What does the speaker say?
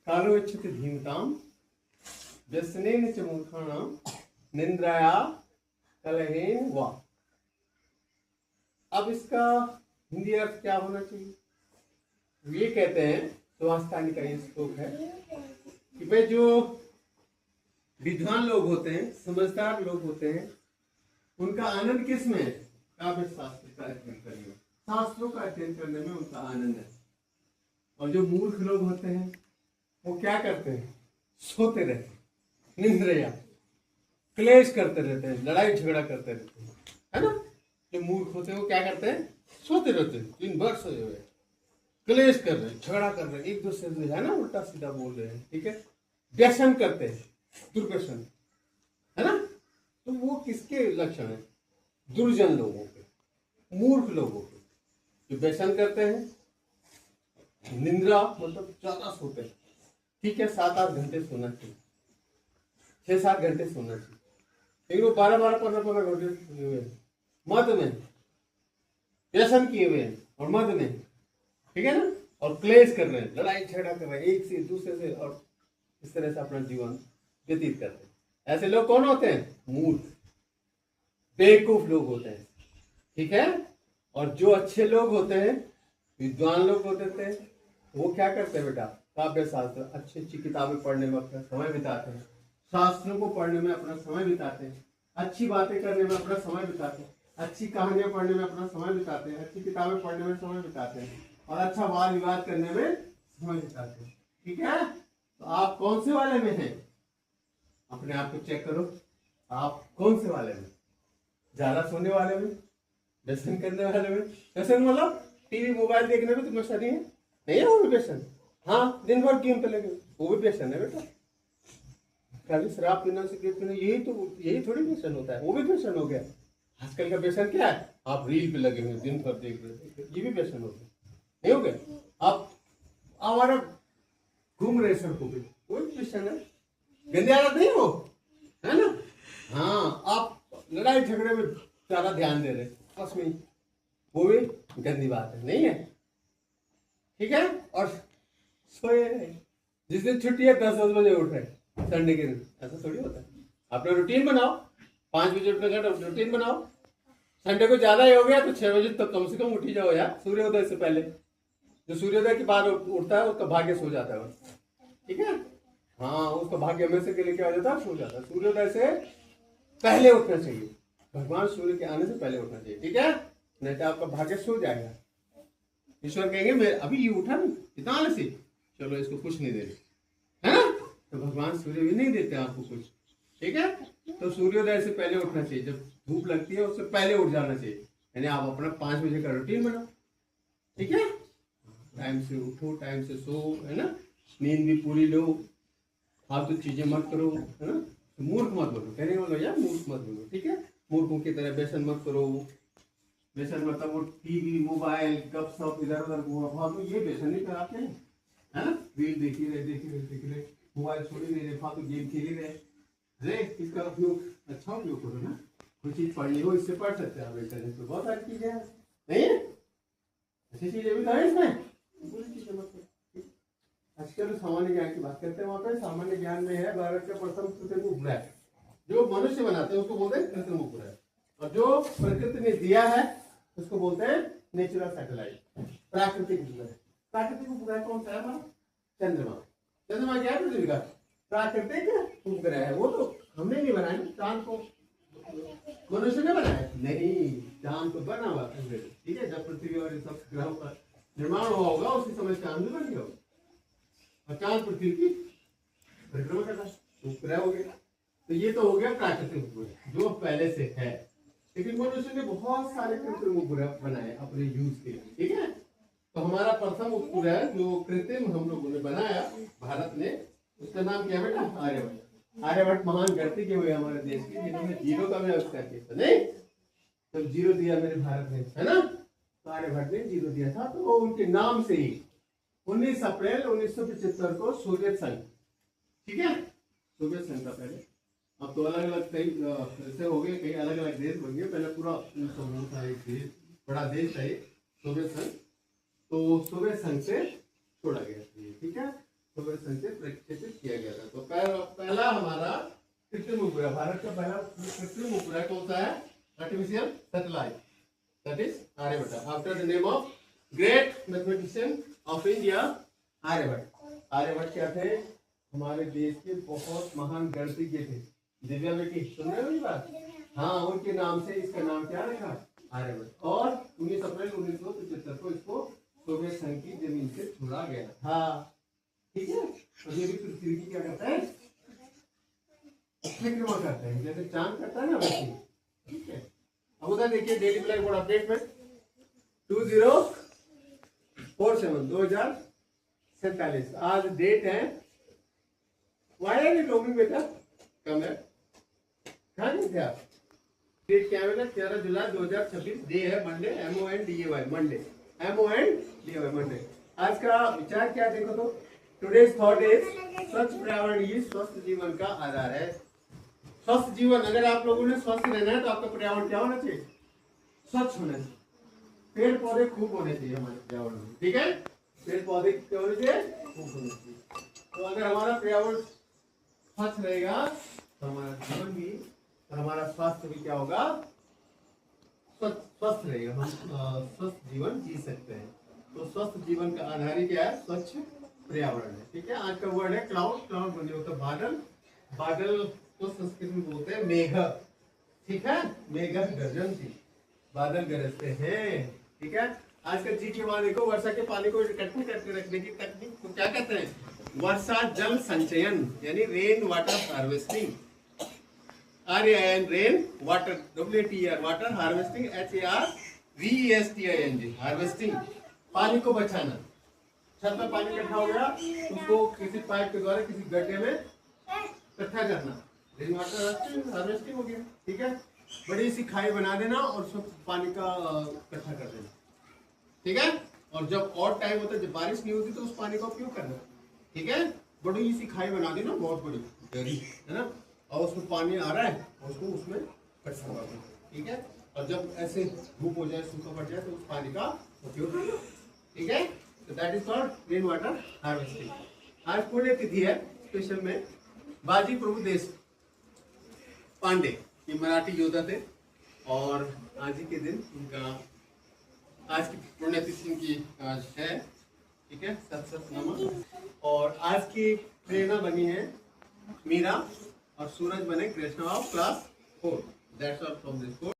कालोचित धीमताम व्यसनेन च मूर्खाणाम निंद्राया कलहेन वा। अब इसका हिंदी अर्थ क्या होना चाहिए? ये कहते हैं, सुभाषतानी का ये श्लोक है कि भाई जो विद्वान लोग होते हैं, समझदार लोग होते हैं, उनका आनंद किस में है? काव्य शास्त्र का अध्ययन करने में, शास्त्रों का अध्ययन करने में उनका आनंद है। और जो मूर्ख लोग होते हैं वो क्या करते हैं? सोते रहते हैं, निंद्रिया क्लेश करते रहते हैं, लड़ाई झगड़ा करते रहते हैं, है ना। जो मूर्ख होते हैं वो क्या करते हैं? सोते रहते हैं, दिन भर सोए हुए, क्लेश कर रहे हैं, झगड़ा कर रहे हैं, एक दूसरे से, है ना, उल्टा सीधा बोल रहे हैं, ठीक है, व्यसन करते हैं, दुर्व्यसन, है ना। तो वो किसके लक्षण है? दुर्जन लोगों के, मूर्ख लोगों के, जो व्यसन करते हैं। निंद्रा मतलब ज्यादा सोते हैं, ठीक है, 7-8 घंटे सोना चाहिए, 6-7 घंटे सोना चाहिए, लेकिन वो 12-12, 15-15 घंटे सोए हुए हैं, मद में, व्यसन किए हुए हैं और मद में, ठीक है ना, और क्लेश कर रहे हैं, लड़ाई झगड़ा कर रहे हैं एक से दूसरे से, और इस तरह से अपना जीवन व्यतीत करते हैं। ऐसे लोग कौन होते हैं? मूर्ख, बेवकूफ लोग होते हैं, ठीक है। और जो अच्छे लोग होते हैं, विद्वान लोग होते हैं, वो क्या करते हैं बेटा? काव्य शास्त्र, अच्छी अच्छी किताबें पढ़ने में अपना समय बिताते हैं, शास्त्रों को पढ़ने में अपना समय बिताते हैं, अच्छी बातें करने में अपना समय बिताते हैं, अच्छी कहानियां पढ़ने में अपना समय बिताते हैं, अच्छी किताबें पढ़ने में समय बिताते हैं, और अच्छा वाद विवाद करने में समय बिताते हैं, ठीक है। तो आप कौन से वाले में हैं? अपने आप को चेक करो, आप कौन से वाले में? ज्यादा सोने वाले में, व्यसन करने वाले में? व्यसन मतलब टीवी मोबाइल देखने में तुम्हें शरीर है? नहीं है वो भी व्यसन। हाँ, दिन भर गेम पे लगे, वो भी व्यसन है बेटा। कभी शराब पीना, सिगरेट पीना, यही थोड़ी व्यसन होता है, वो भी व्यसन हो गया। आजकल का व्यसन क्या है? आप रील पे लगे हुए दिन भर देख रहे हो, ये भी व्यसन हो गया, नहीं हो गया? आप हमारा घूम रहे सड़कों पे, वो भी व्यसन है, गंदी आदत नहीं हो, है ना। हाँ, आप लड़ाई झगड़े में ज्यादा ध्यान दे रहे बस में, वो भी गंदी बात है, नहीं है, ठीक है। और सोए रहे, जिस दिन छुट्टी है 10-10 बजे उठ रहे, संडे के दिन, ऐसा थोड़ी होता है। अपना रूटीन बनाओ, 5 बजे उठने का रूटीन बनाओ। संडे को ज्यादा ही हो गया तो 6 बजे तक कम से कम उठ ही जाओ यार, सूर्योदय से पहले। जो सूर्योदय के बाद उठता है उसका भाग्य सो जाता है, ठीक है। हाँ, उसका भाग्य हमेशा के लिए क्या हो जाता है? सो जाता है। सूर्योदय से पहले उठना चाहिए, भगवान सूर्य के आने से पहले उठना चाहिए, ठीक है, नहीं तो आपका भाग्य सो जाएगा। ईश्वर कहेंगे मैं अभी ये उठा नहीं, इतना आलसी, चलो इसको कुछ नहीं दे रहे, है ना। तो भगवान सूर्य भी नहीं देते आपको कुछ, ठीक है। तो सूर्योदय से पहले उठना चाहिए, जब धूप लगती है उससे पहले उठ जाना चाहिए, यानी आप अपना 5 बजे का रूटीन बनाओ, ठीक है। टाइम से उठो, टाइम से सो, है ना, नींद भी पूरी लो, फालतू चीजें मत करो, है ना। तो मूर्ख मत बनो, कहने वाला यार मूर्ख मत बनो, ठीक है। मूर्खों की तरह व्यसन मत करो। व्यसन मतलब वो टीवी मोबाइल गपशप इधर उधर फालतू, ये व्यसन नहीं कराते हैं, है ना। रील देख ही रहे, मोबाइल छोड़ ही नहीं रहे, फालतू गेम खेल ही रहे। अरे इसका उपयोग, अच्छा उपयोग करो ना, कोई चीज पढ़नी हो इससे पढ़ सकते हैं आप इंटरनेट पे, बहुत सारी चीजें हैं, नहीं है, अच्छी चीजें भी तो है इसमें, बुरी चीजें मत करो। आजकल सामान्य ज्ञान की बात करते हैं, वहाँ पे सामान्य ज्ञान में है भारत का प्रथम कृत्रिम उपग्रह, जो मनुष्य बनाते हैं उसको बोलते हैं कृत्रिम उपग्रह, और जो प्रकृति ने दिया है उसको बोलते हैं नेचुरल सैटेलाइट, प्राकृतिक उपग्रह। प्राकृतिक उपग्रह कौन सा है हमारा? चंद्रमा। चंद्रमा क्या है? पृथ्वी का प्राकृतिक उपग्रह है, वो तो हमने नहीं बनाया, चांद को मनुष्य ने बनाया नहीं, चांद तो बना हुआ है, ठीक है। जब पृथ्वी और सब ग्रहों का निर्माण हुआ होगा उसी समय चांद भी बन गया होगा, और चांद पृथ्वी की परिक्रमा कर रहा है, उपग्रह हो गया। तो ये तो हो गया प्राकृतिक उपग्रह जो पहले से है, लेकिन मनुष्य ने बहुत सारे कृत्रिम उपग्रह बनाए अपने यूज के लिए, ठीक है। तो हमारा प्रथम उपग्रह जो कृत्रिम हम लोगों ने बनाया भारत ने, उसका नाम क्या है बेटा? आर्यभट्ट। आर्यभट्ट महान व्यक्ति के हुए हमारे देश के, जिन्होंने जीरो का भी आविष्कार किया था, नहीं तो जीरो दिया मेरे भारत ने, है ना। तो आर्यभट्ट ने जीरो दिया था, तो उनके नाम से ही 19 अप्रैल 1975 को सोवियत संघ, ठीक है, सोवियत संघ का पहले, अब तो अलग अलग कई ऐसे हो गए, कई अलग अलग देश बन गए, पहले पूरा समूह था, एक देश, बड़ा देश था ये सोवियत संघ। तो सोवियत संघ से छोड़ा गया, ठीक है। सोवियत संघ से प्रक्षेपित किया गया था। तो पहला हमारा कृत्रिम उपग्रह, भारत का पहला कृत्रिम उपग्रह कौन सा है? Artificial satellite, that is Aryabhata, after the name of great mathematician of India Aryabhata. Aryabhata क्या थे? हमारे देश के बहुत महान गणितज्ञ थे। दिव्या बेटी सुन रहे हो ये बात? हाँ, उनके नाम से इसका नाम क्या रखा? आर्यभट्ट। और 19 अप्रैल 1975 को इसको सोवियत संघ की जमीन से छोड़ा गया था। ठीक है। और ये भी पृथ्वी की क्या करता है? परिक्रमा करता है, जैसे चांद करता है ना वैसे। ठीक है। अब उधर देखिए डेली ब्लैक बोर्ड अपडेट में 2047 आज डेट है। वाई आर यू रोमिंग बेटा? कम है, कहाँ नहीं थे आप? डेट क्या है बेटा? 13 जुलाई 2026। डे है Monday, MONDAY Monday, MONDAY Monday. आज का विचार क्या देखो तो, टुडेज थॉट इज स्वच्छ पर्यावरण ही स्वस्थ जीवन का आधार है। स्वस्थ जीवन, अगर आप लोगों ने स्वस्थ रहना है तो आपका पर्यावरण क्या होना चाहिए? स्वच्छ होना चाहिए। पेड़ पौधे खूब होने चाहिए हमारे पर्यावरण में। ठीक है, पेड़ पौधे क्या होने चाहिए? खूब होने चाहिए। तो अगर हमारा पर्यावरण स्वच्छ रहेगा तो हमारा जीवन भी और हमारा स्वास्थ्य भी क्या होगा? स्वस्थ रहेगा। हम स्वस्थ जीवन जी सकते हैं। तो स्वस्थ जीवन का आधार ही क्या है? स्वच्छ पर्यावरण है। ठीक है। आज का वर्ड है क्लाउड। क्लाउड बने होता है बादल। बादल तो संस्कृत में बोलते हैं मेघ। ठीक है, मेघ गर्जन्ति, बादल गरजते हैं। ठीक है। आज का जी के बाद देखो, वर्षा के पानी को इकट्ठा करके रखने की तकनीक को क्या कहते हैं? वर्षा जल संचयन, यानी rain water harvesting. RAIN rain water, WATER water harvesting, HARVESTING harvesting, पानी को बचाना। छत में पानी इकट्ठा हो गया, उसको किसी पाइप के द्वारा किसी गड्ढे में इकट्ठा करना, रेन वाटर हार्वेस्टिंग हो गया। ठीक है। बड़ी सी खाई बना देना और उसमें पानी का इकट्ठा कर देना। ठीक है। और जब और टाइम होता है, जब बारिश नहीं होती, तो उस पानी का उपयोग करना। ठीक है। बड़ी सी खाई बना देना, बहुत बड़ी गहरी, है ना, और उसमें पानी आ रहा है, उसको उसमें इकट्ठा कर देना। ठीक है। और जब ऐसे धूप हो जाए, सूखा पड़ जाए, तो उस पानी का उपयोग करना। ठीक है। तो that is called rain water harvesting. आज पुण्य तिथि है स्पेशल में। बाजी प्रभु देश पांडे, ये मराठी योद्धा थे, और आज ही के दिन उनका, आज की पुण्यतिथि उनकी आज है। ठीक है। सत नमन। और आज की प्रेरणा बनी है मीरा, और सूरज बने Krishna of class 4। That's all from this course.